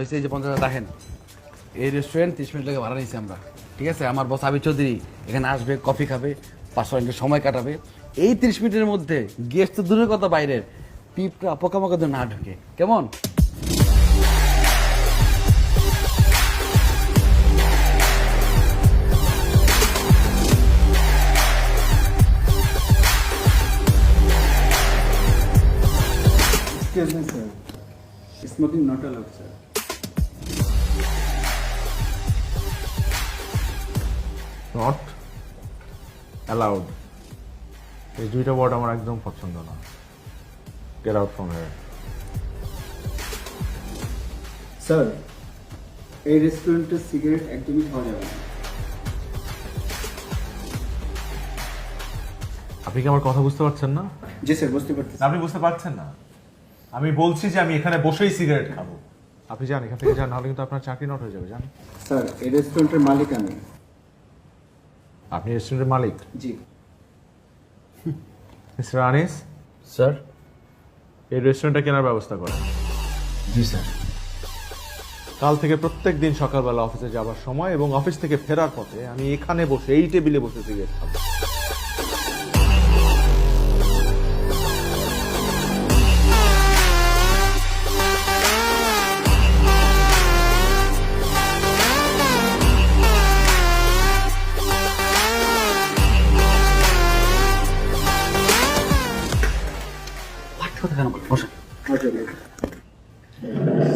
হয়েছে যে 50,000 দেখেন এই রেস্টুরেন্ট 30 মিনিট লাগে ভাড়া নিয়েছি আমরা, ঠিক আছে? আমার বস আবির চৌধুরী এখানে আসবে, কফি খাবে, 500 মিনিটের সময় কাটাবে। এই 30 মিনিটের মধ্যে গেস্ট তো দূরের কথা বাইরের পিঁপড়া পোকামাকড় না ঢুকে, কেমন? Excuse me, sir. Smoking not allowed, sir. Not allowed, এই দুইটা ওয়ার্ড আমার একদম পছন্দ না। Get out from here. Sir, এই রেস্টুরেন্টে সিগারেট একদমই খাওয়া যাবে না। আপনি কি আমার কথা বুঝতে পারছেন না? জি স্যার, বুঝতে পারতেছি। আপনি বুঝতে পারছেন না? আমি বলছি যে আমি এখানে বসেই সিগারেট খাবো। আপনি যান, এখান থেকে যান, নাহলে কিন্তু আপনার চাকরি নট হয়ে যাবে। জান, স্যার, এই রেস্টুরেন্টের মালিক আমি। আপনি রেস্টুরেন্টের মালিক? জি। Mister Anis, sir. এই রেস্টুরেন্টটা কেনার ব্যবস্থা করেন। জি স্যার। কাল থেকে প্রত্যেক দিন সকালবেলা অফিসে যাবার সময় এবং অফিস থেকে ফেরার পথে আমি এখানে বসে, এই টেবিলে বসে সিগারেট খাবো। কেন বসেন?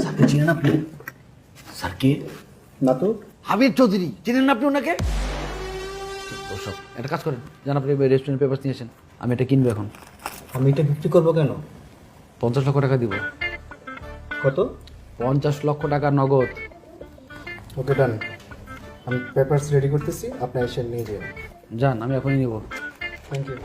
স্যারকে চিনেন আপনি? স্যারকে? না তো। আবির চৌধুরী চিনেন না আপনি ওনাকে? ওসব একটা কাজ করেন, জান আপনি রেস্টুরেন্ট পেপার নিয়েছেন, আমি এটা কিনবো এখন। আমি এটা বিক্রি করবো কেন? 50 লক্ষ টাকা দিব। কত? 50 লক্ষ টাকা নগদ। ওকে, ডান। আমি পেপারস রেডি করতেছি, আপনি এসে নিয়ে যান। যান, আমি এখনই নিব। Thank you.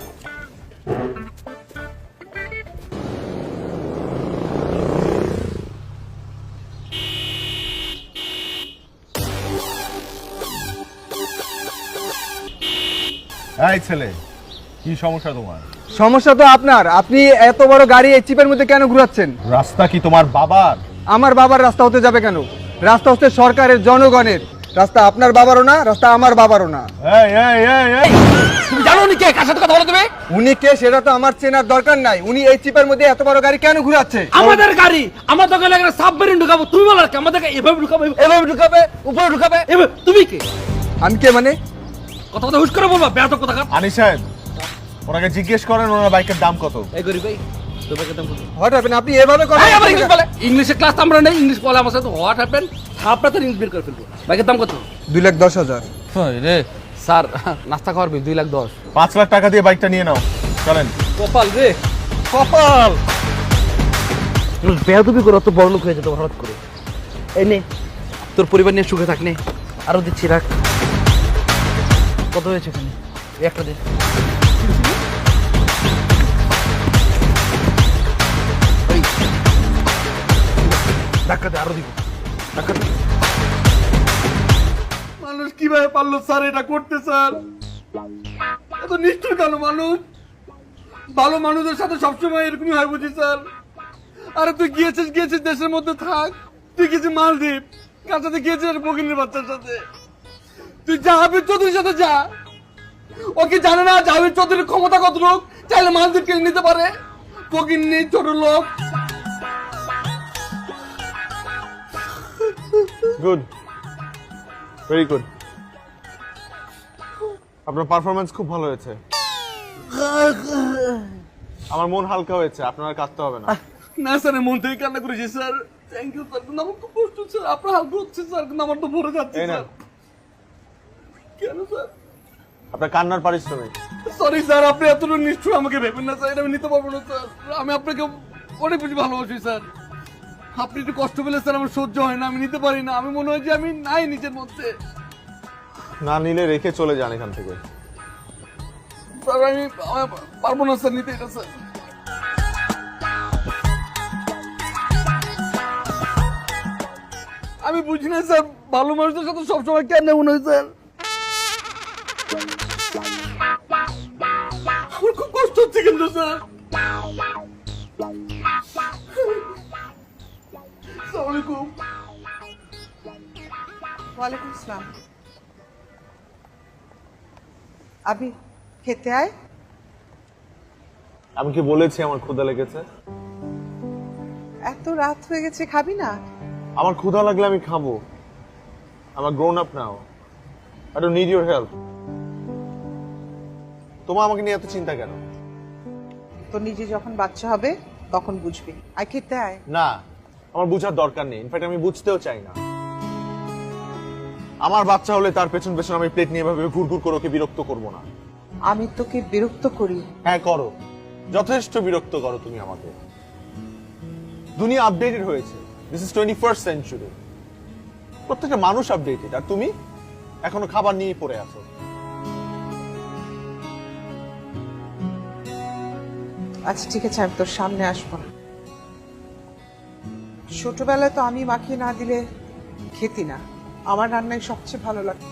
এই ছেলে, কি সমস্যা তোমার? সমস্যা তো আপনার। আপনি এত বড় গাড়ি এই চিপের মধ্যে কেন ঘুরাচ্ছেন? রাস্তা কি তোমার বাবার? আমার বাবার রাস্তা হতে যাবে কেন? রাস্তা হচ্ছে সরকারের, জনগণের রাস্তা। আপনার বাবারও না, রাস্তা আমার বাবারও না। এই এই এই এই, তুমি জানো উনি কে, কার সাথে কথা বলে তুমি? উনি কে সেটা তো আমার চেনার দরকার নাই। উনি এই চিপের মধ্যে এত বড় গাড়ি কেন ঘুরাচ্ছে? আমাদের গাড়ি, আমার দোকানে একটা সাবমেরিন ঢুকাবো, তুমি বলো কি আমাদেরকে এভাবে ঢুকাবো, এভাবে ঢুকাবে, উপরে ঢুকাবে, এভাবে? তুমি কে? আমি কে মানে? কথা কথা হুশ করে বলবা, বেয়াদব কোথাকার। আনিস সাহেব, ওনাকে জিজ্ঞেস করেন ওনার বাইকের দাম কত। এই গরিব ভাই, তোর বাইকের দাম কত? What happen? আপনি এভাবে কথা এই আবার ইংলিশ বলে, ইংলিশে ক্লাস আমরা নেই, ইংলিশ বলে আমার সাথে। What happen? আপনার তো ইংলিশ বের করে ফেলবো। বাইকের দাম কত? 2,10,000। রে স্যার, নাস্তা খাওয়ার বিল 2,10,000। 5 লাখ টাকা দিয়ে বাইকটা নিয়ে নাও, চলেন। কপাল রে, কপাল। বেয়াদবি করে অত বড় লোক হয়ে যেত হঠাৎ করে। এই নে, তোর পরিবার নিয়ে সুখে থাক, নে আরো দিচ্ছি, রাখ। কত হয়েছে এখানে? এই একটা দে। এই, ধাক্কা দে, আরো দিব, ধাক্কা দে। মানুষ কিভাবে পারলো স্যার এটা করতে? স্যার, এত নিষ্ঠুর কেন মানুষ? ভালো মানুষের সাথে সবসময় এরকমই হয় বুঝি স্যার? আরে তুই গিয়েছিস দেশের মধ্যে থাক। তুই গেছিস মালদ্বীপ, কার সাথে গিয়েছিস? বগিনীর বাচ্চার সাথে। তুই জাহাবীর চৌধুরীর সাথে যা। ও কি জানে না জাহাবীর চৌধুরীর ক্ষমতা কত লোক? চাইলে মালদ্বীপ কিনে নিতে পারে। বগিনী ছোট লোক। Good, very good. আপনার পারফরমেন্স খুব ভালো হয়েছে। আমার মন হালকা হয়েছে, আপনার আর কাঁদতে হবে না। না স্যার, মন থেকে কান্না করেছি স্যার। Thank you sir. কিন্তু আমার খুব কষ্ট হচ্ছে স্যার। আপনার হালকা হচ্ছে স্যার, কিন্তু আমার তো ভরে যাচ্ছে এই না, স্যার। কেন স্যার? আপনার কান্নার পারিশ্রমিক। সরি স্যার, আপনি এতটা নিষ্ঠুর আমাকে ভেবেন না স্যার। এটা আমি নিতে পারবো না স্যার। আমি আপনাকে অনেক বেশি ভালোবাসি স্যার। আপনি একটু কষ্ট পেলে স্যার আমার সহ্য হয় না, আমি নিতে পারি না। আমি মনে হয় যে আমি নাই নিজের মধ্যে। না নিলে রেখে চলে যান এখান থেকে। স্যার আমি পারবো না স্যার নিতে এটা স্যার। আমি বুঝি না স্যার, ভালো মানুষদের সাথে সবসময় কেন মনে হয় স্যার? আমার খুব কষ্ট হচ্ছে কিন্তু স্যার। আসসালামু আলাইকুম। ওয়ালাইকুম আসসালাম। আবি খেতে আয়। আমি কি বলেছি আমার ক্ষুধা লেগেছে? এত রাত হয়ে গেছে, খাবি না? আমার ক্ষুধা লাগলে আমি খাবো। আমার grown up now. I don't need your help. তোমার আমাকে নিয়ে এত চিন্তা কেন? তোর নিজে যখন বাচ্চা হবে তখন বুঝবি। আয় খেতে আয়। না, আমার বুঝার দরকার নেই। ইনফ্যাক্ট আমি বুঝতেও চাই না। আমার বাচ্চা হলে তার পেছন পেছন আমি প্লেট নিয়ে এভাবে ঘুরঘুর করে ওকে বিরক্ত করবো না। আমি তোকে বিরক্ত করি? হ্যাঁ করো, যথেষ্ট বিরক্ত করো তুমি আমাকে। দুনিয়া আপডেটেড হয়েছে। This is 21st century. প্রত্যেকটা মানুষ আপডেটেড, আর তুমি এখনো খাবার নিয়ে পড়ে আছো। আচ্ছা ঠিক আছে, আমি তোর সামনে আসবো না। ছোটবেলায় তো আমি মাখিয়ে না দিলে খেতি না। আমার রান্নায় সবচেয়ে ভালো লাগে,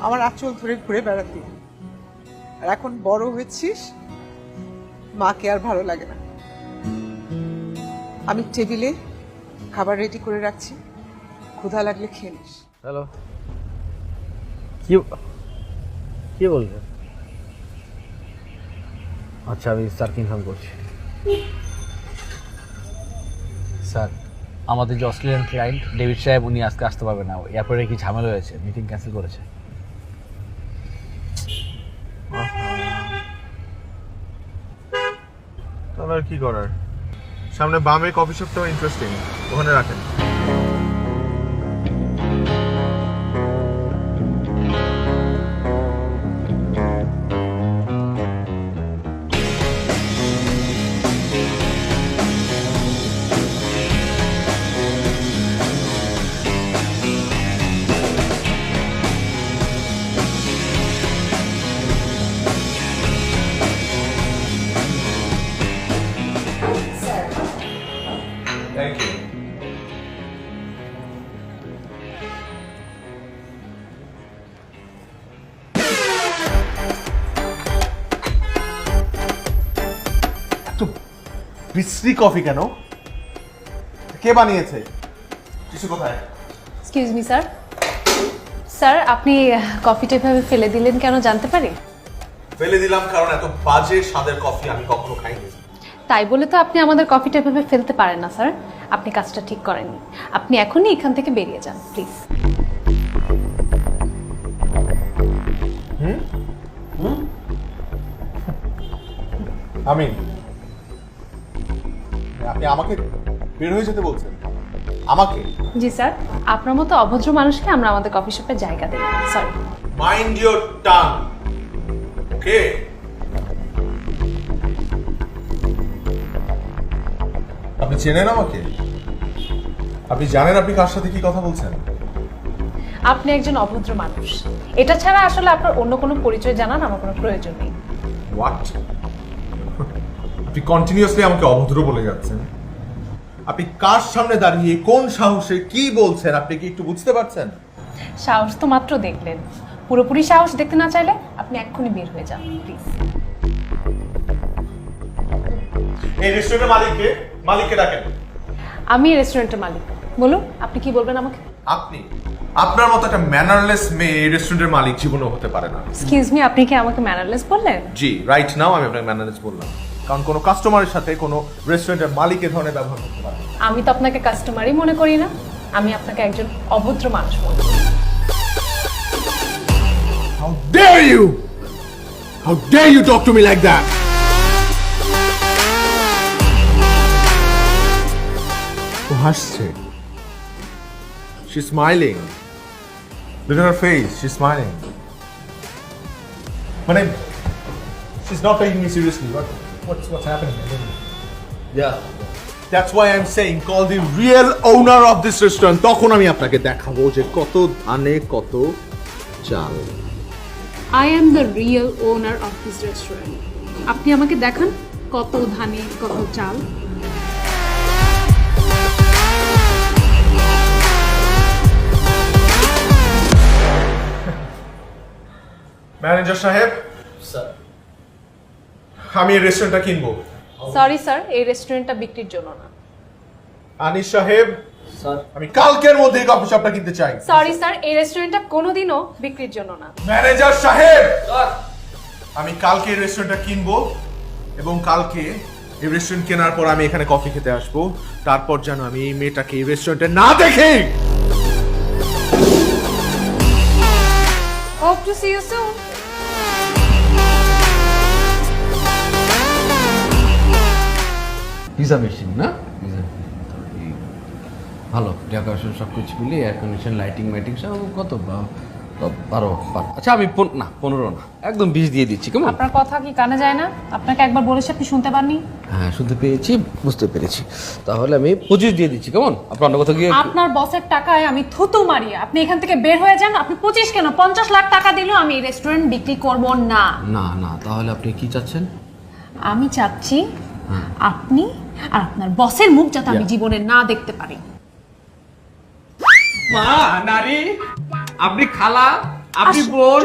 আমার আঁচল ধরে ঘুরে বেড়াতি। আর এখন বড় হয়েছিস, মাকে আর ভালো লাগে না। আমি টেবিলে খাবার রেডি করে রাখছি, ক্ষুধা লাগলে খেয়ে নিস। হ্যালো, কি বলবেন? আচ্ছা, আমি স্যারকে ইনফর্ম করছি। স্যার, আমাদের যে অস্ট্রেলিয়ান ক্লায়েন্ট ডেভিড সাহেব, উনি আজকে আসতে পারবেন না। এয়ারপোর্টে কি ঝামেলা হয়েছে, মিটিং ক্যান্সেল করেছে। তাহলে আর কি করার? সামনে বামে কফি শপটাও ইন্টারেস্টিং, ওখানে রাখেন। Thank you. এত বিশ্রী কফি কেন? কে বানিয়েছে? কিছু কোথায়? Excuse me sir. স্যার, আপনি কফিটা এভাবে ফেলে দিলেন কেন জানতে পারি? ফেলে দিলাম কারণ এত বাজে স্বাদের কফি আমি কখনো খাইনি। তাই বলে তো আপনি আমাদের কফিটা এভাবে ফেলতে পারেন না স্যার। আপনি কাজটা ঠিক করেননি। আপনি এখনই এখান থেকে বেরিয়ে যান প্লিজ। আমি আপনি আমাকে বের হয়ে যেতে বলছেন? আমাকে? জি স্যার, আপনার মতো অভদ্র মানুষকে আমরা আমাদের কফি শপে জায়গা দিই। সরি। মাইন্ড ইওর টাং, ওকে? আপনি চেনেন আমাকে? আপনি জানেন আপনি কার সাথে কি কথা বলছেন? আপনি একজন অভদ্র মানুষ। এটা ছাড়া আসলে আপনার অন্য কোনো পরিচয় জানার আমার কোনো প্রয়োজন নেই। হোয়াট? আপনি কন্টিনিউয়াসলি আমাকে অভদ্র বলে যাচ্ছেন। আপনি কার সামনে দাঁড়িয়ে কোন সাহসে কি বলছেন আপনি কি একটু বুঝতে পারছেন? সাহস তো মাত্র দেখলেন, পুরোপুরি সাহস দেখতে না চাইলে আপনি এক্ষুনি বের হয়ে যান প্লিজ। এই রেস্টুরেন্টের মালিককে ডাকেন। আমি এই রেস্টুরেন্টের মালিক। বলুন, আপনি কি বলবেন আমাকে? আপনি? আপনার মতো একটা ম্যানারলেস মেয়ে এই রেস্টুরেন্টের মালিক জীবনেও হতে পারে না। এক্সকিউজ মি, আপনি কি আমাকে ম্যানারলেস বললেন? জি, রাইট নাও আমি আপনাকে ম্যানারলেস বললাম, কারণ কোনো কাস্টমারের সাথে কোনো রেস্টুরেন্টের মালিক এ ধরনের ব্যবহার করতে পারে না। আমি তো আপনাকে কাস্টমারই মনে করি না, আমি আপনাকে একজন অভদ্র মানুষ মনে করি। How dare you? How dare you talk to me like that? ও হাসছে। She's smiling. Look at her face. She's smiling. মানে she's not taking me seriously. What's happening? Yeah. That's why I'm saying call the real owner of this restaurant. তখন আমি আপনাকে দেখাবো যে কত ধানে কত চাল। I am the real owner of this restaurant. আপনি আমাকে দেখান কত ধানে কত চাল। ম্যানেজার সাহেব, স্যার, আমি এই রেস্টুরেন্টটা কিনবো। সরি স্যার, এই রেস্টুরেন্টটা বিক্রির জন্য না। আনিস সাহেব, আমি কালকের মধ্যে কফি শপটা কিনতে চাই। সরি স্যার, এই রেস্টুরেন্টটা কোনোদিনও বিক্রির জন্য না। ম্যানেজার সাহেব, আমি কালকে এই রেস্টুরেন্টটা কিনবো এবং কালকে এই রেস্টুরেন্ট কেনার পর আমি এখানে কফি খেতে আসবো। তারপর যেন আমি এই মেয়েটাকে এই রেস্টুরেন্টে না দেখি। Hope to see you soon. Pizza machine না? ভালো ডেকোরেশন সব কিছু মিলে এয়ার কন্ডিশন লাইটিং মাইটিং সব কত 12। আচ্ছা আমি 15 না, একদম 20 দিয়ে দিচ্ছি। কেমন? আপনার কথা কি কানে যায় না? আপনাকে একবার বলেছি, আপনি শুনতে পাননি? হ্যাঁ শুনতে পেয়েছি, বুঝতে পেরেছি। তাহলে আমি 25 দিয়ে দিচ্ছি। কেমন? আপনার অন্য কথা গিয়ে আপনার বসের টাকায় আমি থুতু মারি, আপনি এখান থেকে বের হয়ে যান। আপনি 25 কেন, 50 লাখ টাকা দিলেও আমি এই রেস্টুরেন্ট বিক্রি করব না। না না, তাহলে আপনি কি চাচ্ছেন? আমি চাচ্ছি আপনি আর আপনার বসের মুখ যাতে আমি জীবনে না দেখতে পারি। মা, নারী, আপনি খালা, আপনি বোন,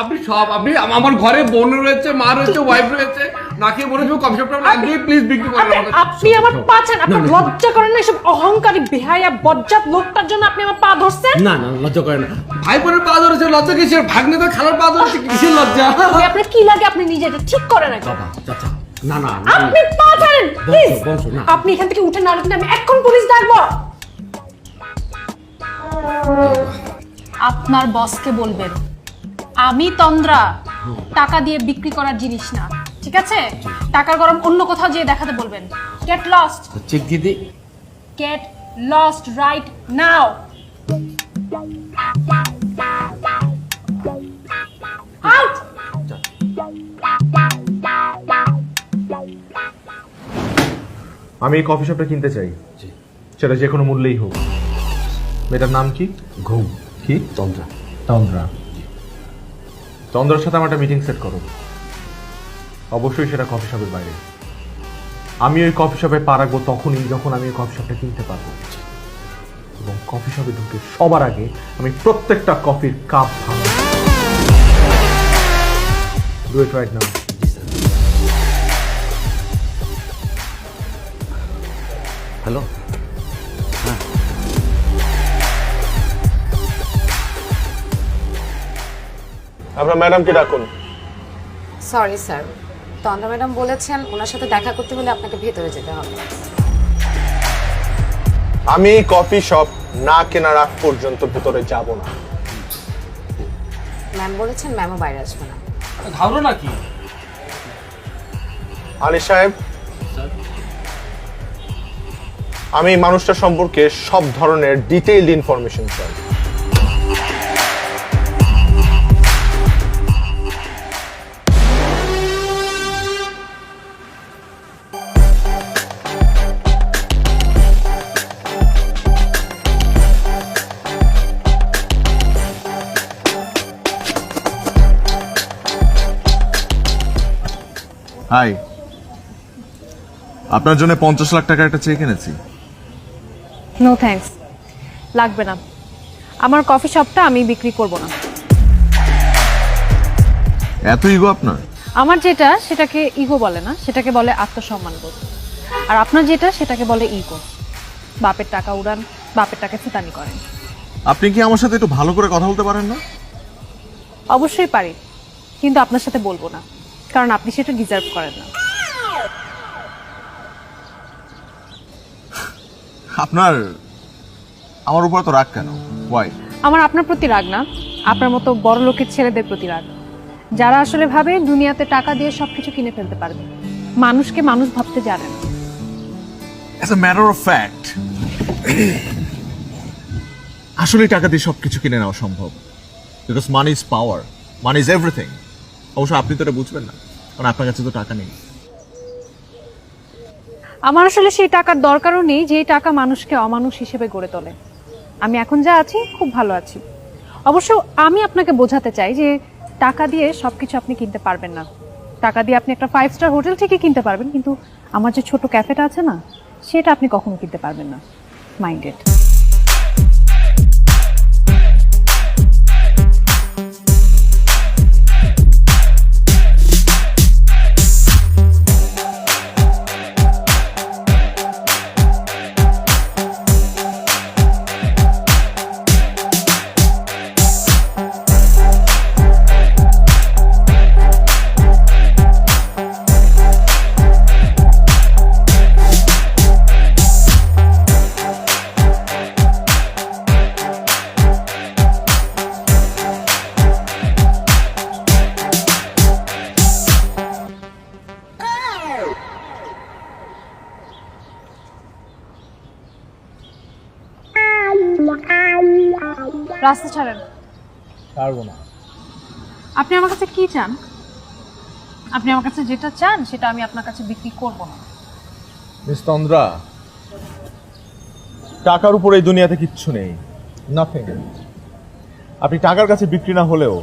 আপনি সব, আপনি আমার ঘরে বোন রয়েছে, মা রয়েছে, ওয়াইফ রয়েছে, নাকি বলেছো কফি শপটা লাগিয়ে প্লিজ বিক্রি করে দাও। আপনি আমার পা ছাড়েন, আপনার লজ্জা করেন না? এসব অহংকারী বেহায়া বজ্জাত লোকটার জন্য আপনি আমার পা ধরছেন? না না, লজ্জা করেন না। ভাই বোনের পা ধরেছে, লজ্জা কিসের? ভাগ্নে তো খালার পা ধরেছে, কিসের লজ্জা? আপনার কি লাগে? আপনি নিজে এটা ঠিক করেন আগে। চাচা না না, আপনি পা ছাড়েন প্লিজ। বংশ, না। আপনি এখান থেকে উঠে না উঠলে আমি এখন পুলিশ ডাকবো। আপনার বসকে বলবেন আমি তন্দ্রা টাকা দিয়ে বিক্রি করার জিনিস না, ঠিক আছে? টাকার গরম অন্য কোথাও যেয়ে দেখাতে বলবেন। গেট লস্ট, চেক দিয়ে দিই। Get lost right now. Out. আমি এই কফি শপটা কিনতে চাই, সেটা যে কোনো মূল্যেই হোক। মেয়েটার নাম কি? ঘুম। কি? তন্দ্রা। তন্দ্রা। তন্দ্রার সাথে আমার একটা মিটিং সেট করো, অবশ্যই সেটা কফি শপের বাইরে। আমি ওই কফি শপে পা রাখবো তখনই যখন আমি ওই কফি শপটা কিনতে পারবো, এবং কফি শপে ঢুকে সবার আগে আমি প্রত্যেকটা কফির কাপ ভাঙবো। Do it right now. Hello. আপনার ম্যাডামকে ডাকুন। সরি স্যার, তন্দ্রা ম্যাডাম বলেছেন ওনার সাথে দেখা করতে হলে আপনাকে ভেতরে যেতে হবে। আমি কফি শপ না কেনার আগ পর্যন্ত ভেতরে যাব না। ম্যাম বলেছেন ম্যামও বাইরে আসবে না। ঘাবড়ো নাকি? আলী সাহেব, আমি এই মানুষটা সম্পর্কে সব ধরনের ডিটেইলড ইনফরমেশন চাই। হাই, আপনার জন্য 50 লাখ টাকার একটা চেক এনেছি। নো থ্যাঙ্কস, লাগবে না। আমার কফি শপটা আমি বিক্রি করব না। এত ইগো আপনার? আমার যেটা সেটাকে ইগো বলে না, সেটাকে বলে আত্মসম্মানবোধ। আর আপনার যেটা সেটাকে বলে ইগো। বাপের টাকা উড়ান, বাপের টাকা ফুটানি করেন। আপনি কি আমার সাথে একটু ভালো করে কথা বলতে পারেন না? অবশ্যই পারি, কিন্তু আপনার সাথে বলবো না, কারণ আপনি সেটা ডিজার্ভ করেন না। আপনার আমার উপর তো রাগ কেন? ওয়াই? আমার আপনার প্রতি রাগ না, আপনার মতো বড় লোকের ছেলেদের প্রতি রাগ, যারা আসলে ভাবে দুনিয়াতে টাকা দিয়ে সবকিছু কিনে ফেলতে পারবে, মানুষকে মানুষ ভাবতে জানে না। As a matter of fact, আসলে টাকা দিয়ে সবকিছু কিনে নেওয়া সম্ভব, because money is power, money is everything. অবশ্য আপনি তো এটা বুঝবেন না, কারণ আপনার কাছে তো টাকা নেই। আমার আসলে সেই টাকার দরকারও নেই যে টাকা মানুষকে অমানুষ হিসেবে গড়ে তোলে। আমি এখন যা আছি খুব ভালো আছি। অবশ্য আমি আপনাকে বোঝাতে চাই যে টাকা দিয়ে সবকিছু আপনি কিনতে পারবেন না। টাকা দিয়ে আপনি একটা 5 স্টার হোটেল ঠিকই কিনতে পারবেন, কিন্তু আমার যে ছোট ক্যাফেটা আছে না, সেটা আপনি কখনো কিনতে পারবেন না। মাইন্ডেড। রাস্তা ছাড়েন। পারবো না। আপনি আমার কাছে কি চান? আপনি আমার কাছে যেটা চান সেটা আমি আপনার কাছে বিক্রি করব না। মিস তন্দ্রা, টাকার উপর এই দুনিয়াতে কিচ্ছু নেই, নাথিং। আপনি টাকার কাছে বিক্রি না হলেও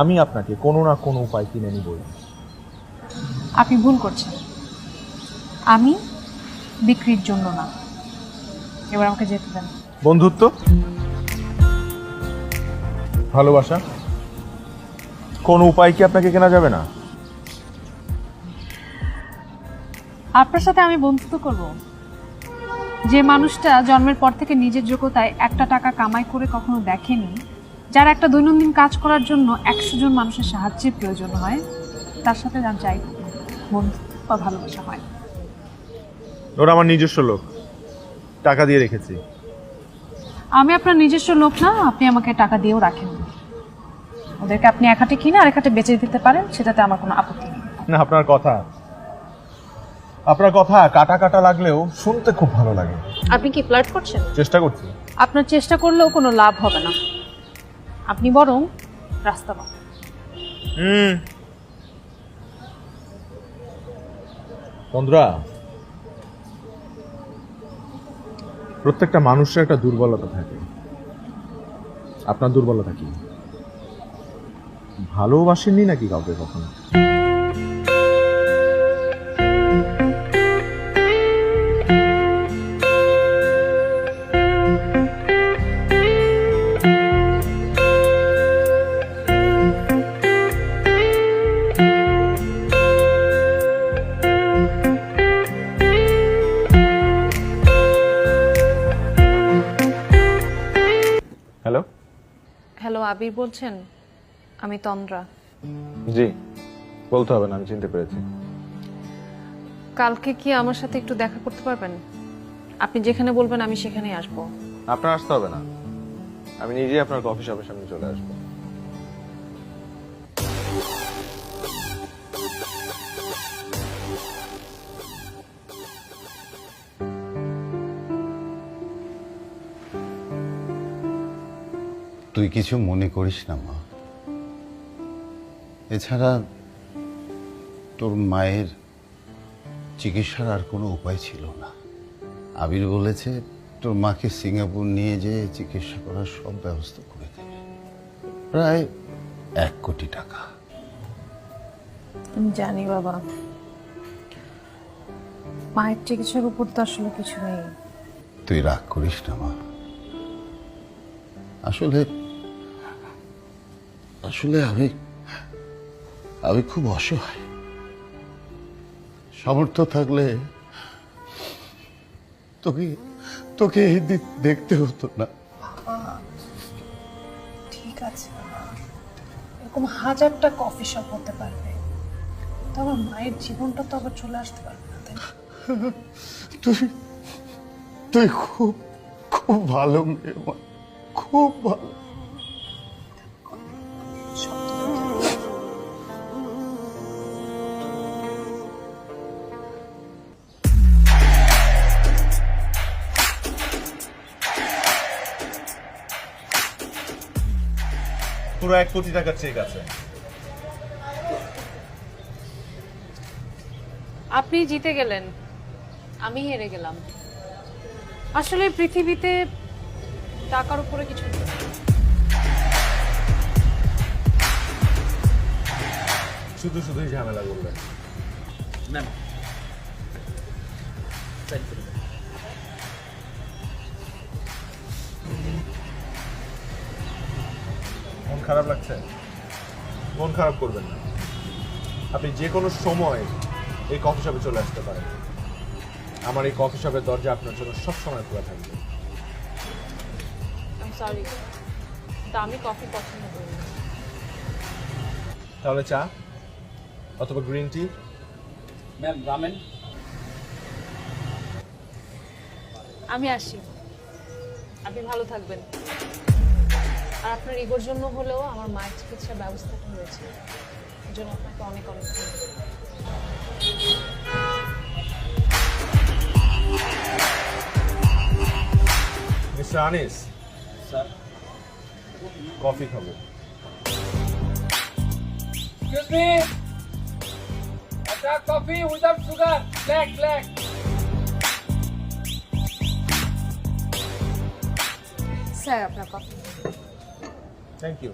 আমি আপনাকে কোনো না কোনো উপায় কিনে নিবই। আপনি ভুল করছেন। আমি বিক্রির জন্য না। এবার আমাকে যেতে দেন। বন্ধুত্ব, ভালোবাসা, কোন উপায় কি আপনাকে কেনা যাবে না? আপনার সাথে আমি বন্ধুত্ব করব? যে মানুষটা জন্মের পর থেকে নিজের যোগ্যতায় একটা টাকা কামাই করে কখনো দেখেনি, যার একটা দৈনন্দিন কাজ করার জন্য 100 জন মানুষের সাহায্যের প্রয়োজন হয়, তার সাথে আমি চাই বন্ধুত্ব বা ভালোবাসা হয়। ওরা আমার নিজস্ব লোক, টাকা দিয়ে রেখেছি। আমি আপনার নিজস্ব লোক না, আপনি আমাকে টাকা দিয়েও রাখেন। ওদেরকে আপনি এক হাতে কিনে আরেক হাতে বেচে দিতে পারেন, সেটাতে আমার কোনো আপত্তি নেই। না, আপনার কথা কাটা কাটা লাগলেও শুনতে খুব ভালো লাগে। আপনি কি ফ্লার্ট করছেন? চেষ্টা করছি। আপনার চেষ্টা করলেও কোনো লাভ হবে না। আপনি বরং রাস্তা পান। তন্দ্রা, প্রত্যেকটা মানুষের একটা দুর্বলতা থাকে। আপনার দুর্বলতা কি? ভালোবাসেননি নাকি কাউকে কখনো? হ্যালো। হ্যালো, আবির বলছেন? আমি তন্দ্রা। জি, বলতে হবে না, আমি চিনতে পেরেছি। কালকে কি আমার সাথে একটু দেখা করতে পারবেন? আপনি যেখানে বলবেন আমি সেখানেই আসবো। আপনার আসতে হবে না, আমি নিজেই আপনার কফি শপের সামনে চলে আসবো। তুই কিছু মনে করিস না মা। এছাড়া তোর মায়ের চিকিৎসার আর কোনো উপায় ছিল না। আবির বলেছে তোর মাকে সিঙ্গাপুর নিয়ে যেয়ে চিকিৎসা করার সব ব্যবস্থা করে দেবে, প্রায় 1 কোটি টাকা। আমি জানি বাবা, মায়ের চিকিৎসার উপর তো আসলে কিছু নেই। তুই রাগ করিস না মা। আসলে আমি খুব অসহায়। সামর্থ্য থাকলে তোকে এই দিক দেখতে হতো না। ঠিক আছে, এরকম 1000টা কফি শপ হতে পারবে, তো আমার মায়ের জীবনটা তো আবার চলে আসতে পারবে না, তাই না? তুই খুব খুব ভালো মেয়ে মা, খুব ভালো। পুরো 1 কোটি টাকার চেক আছে। আপনি জিতে গেলেন, আমি হেরে গেলাম। আসলে পৃথিবীতে টাকার উপরে কিছু নেই। শুধুই ঝামেলা করলেন। মন খারাপ লাগছে? মন খারাপ করবেন না, আপনি যে কোনো সময় এই কফি শপে চলে আসতে পারেন। আমার এই কফি শপের দরজা আপনার জন্য সবসময় খোলা থাকবে। সরি, তা আমি কফি পছন্দ করি না। তাহলে চা অথবা গ্রিন টি? Ma'am, ramen. আমি আসি, আপনি ভালো থাকবেন। আর আপনার ইগোর জন্য হলেও আমার মায়ের চিকিৎসার ব্যবস্থাটা হয়েছে, এর জন্য আপনাকে অনেক অনেক ধন্যবাদ। মিস্টার আনিস, স্যার, কফি খাবো। Excuse me. A dark coffee without sugar. Black, black. Sir আপনার কফি। Thank you.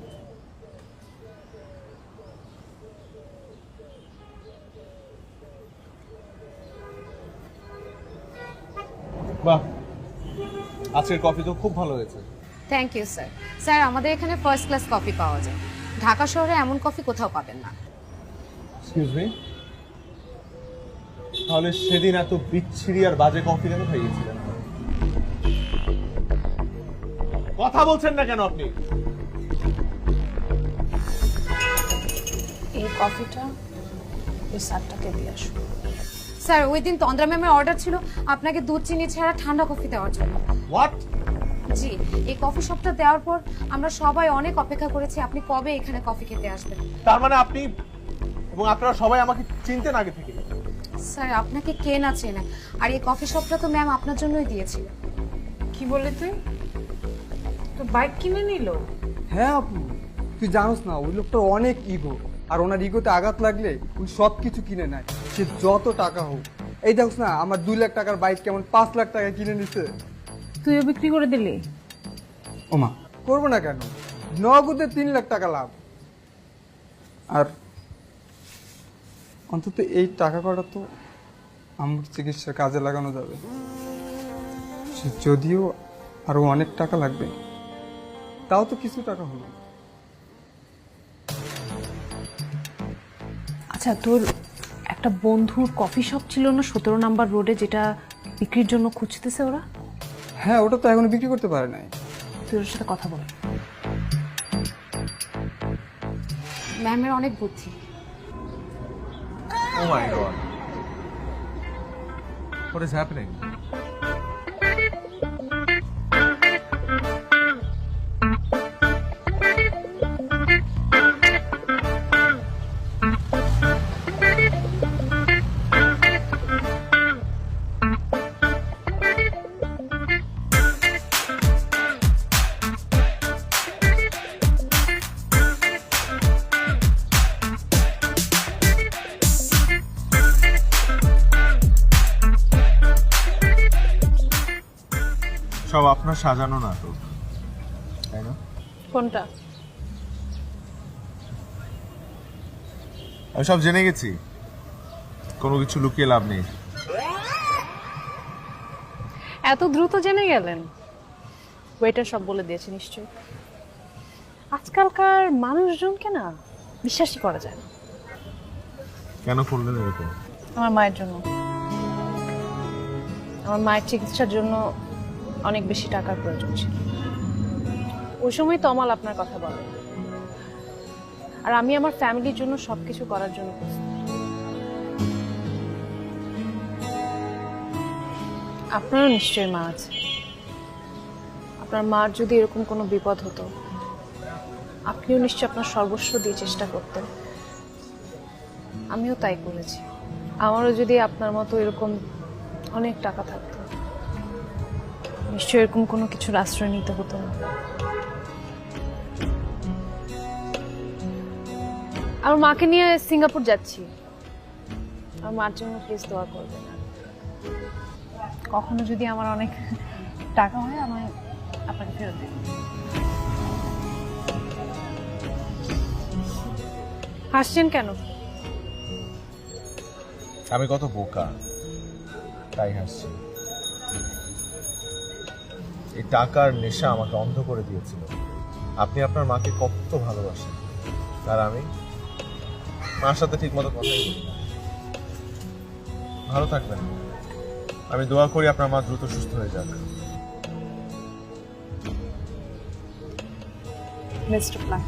বাহ, আজকের কফি তো খুব ভালো হয়েছে। Thank you sir. স্যার আমাদের এখানে ফার্স্ট ক্লাস কফি পাওয়া যায়। ঢাকা শহরে এমন কফি কোথাও পাবেন না। এক্সকিউজ মি, তাহলে সেদিন এত বিচ্ছিরি আর বাজে কফি কেন খাইয়েছিলেন? কথা বলছেন না কেন আপনি? এই কফিটা ওই স্যারটাকে দিয়ে আসুন। স্যার ওই দিন তন্দ্রা ম্যামের অর্ডার ছিল আপনাকে দুধ চিনি ছাড়া ঠান্ডা কফি দেওয়ার জন্য। হোয়াট? জি, এই কফি শপটা দেওয়ার পর আমরা সবাই অনেক অপেক্ষা করেছি আপনি কবে এখানে কফি খেতে আসবেন। তার মানে আপনি এবং আপনারা সবাই আমাকে চিনতেন আগে থেকে? স্যার আপনাকে কে না চেনে, আর এই কফি শপটা তো ম্যাম আপনার জন্যই দিয়েছিল। কি বলে তুই? তো বাইক কিনে নিল? হ্যাঁ আপু, তুই জানোস না ওই লোকটা অনেক ইগো, আর ওনার ইগোতে আঘাত লাগলে উনি সব কিছু কিনে নেয়, সে যত টাকা হোক। এই দেখোস না আমার 2 লাখ টাকার বাইক কেমন 5 লাখ টাকা কিনে নিছে। তুইও বিক্রি করে দিলি? ওমা, করবো না কেন, নগদে 3 লাখ টাকা লাভ। আর অন্তত এই টাকা কটা তো আমার চিকিৎসার কাজে লাগানো যাবে। সে যদিও আরো অনেক টাকা লাগবে, তাও তো কিছু টাকা হলো। আচ্ছা, তোর একটা বন্ধুর কফি শপ ছিল না 17 নাম্বার রোডে, যেটা বিক্রির জন্য খুঁজতেছে ওরা? হ্যাঁ, ওটা তো এখনো বিক্রি করতে পারে নাই। তুই ওর সাথে কথা বল। ম্যামের অনেক বুদ্ধি। Oh my god. What is happening? সব আপনার সাজানো নাটক, তাই না? কোনটা? আমি সব জেনে গেছি, কোনো কিছু লুকিয়ে লাভ নেই। এত দ্রুত জেনে গেলেন? ওয়েটার সব বলে দিয়েছে নিশ্চয়ই। আজকালকার মানুষজনকে না বিশ্বাসই করা যায় না। কেন করলেন এরকম? আমার মায়ের জন্য। আমার মায়ের চিকিৎসার জন্য অনেক বেশি টাকার প্রয়োজন ছিল। ওই সময় তমাল আপনার কথা বলে, আর আমি আমার ফ্যামিলির জন্য সবকিছু করার জন্য প্রস্তুত। আপনারও নিশ্চয়ই মা আছে। আপনার মার যদি এরকম কোনো বিপদ হতো, আপনিও নিশ্চয়ই আপনার সর্বস্ব দিয়ে চেষ্টা করতেন। আমিও তাই করেছি। আমারও যদি আপনার মতো এরকম অনেক টাকা থাকতো, নিশ্চয়ই এরকম কোনো কিছুর আশ্রয় নিতে হতো না। আমার মাকে নিয়ে সিঙ্গাপুর যাচ্ছি। আমার মার জন্য প্লিজ দোয়া করবেন। কখনো যদি আমার অনেক টাকা হয়, আমায় আপনাকে ফেরত দেবেন। হাসছেন কেন? আমি কত বোকা, তাই হাসছি। এই টাকার নেশা আমাকে অন্ধ করে দিয়েছিল। আপনি আপনার মাকে কত ভালোবাসেন, আর আমি মার সাথে ঠিক মতো কথাই বলি না। ভালো থাকবেন। আমি দোয়া করি আপনার মা দ্রুত সুস্থ হয়ে যাক। Best of luck.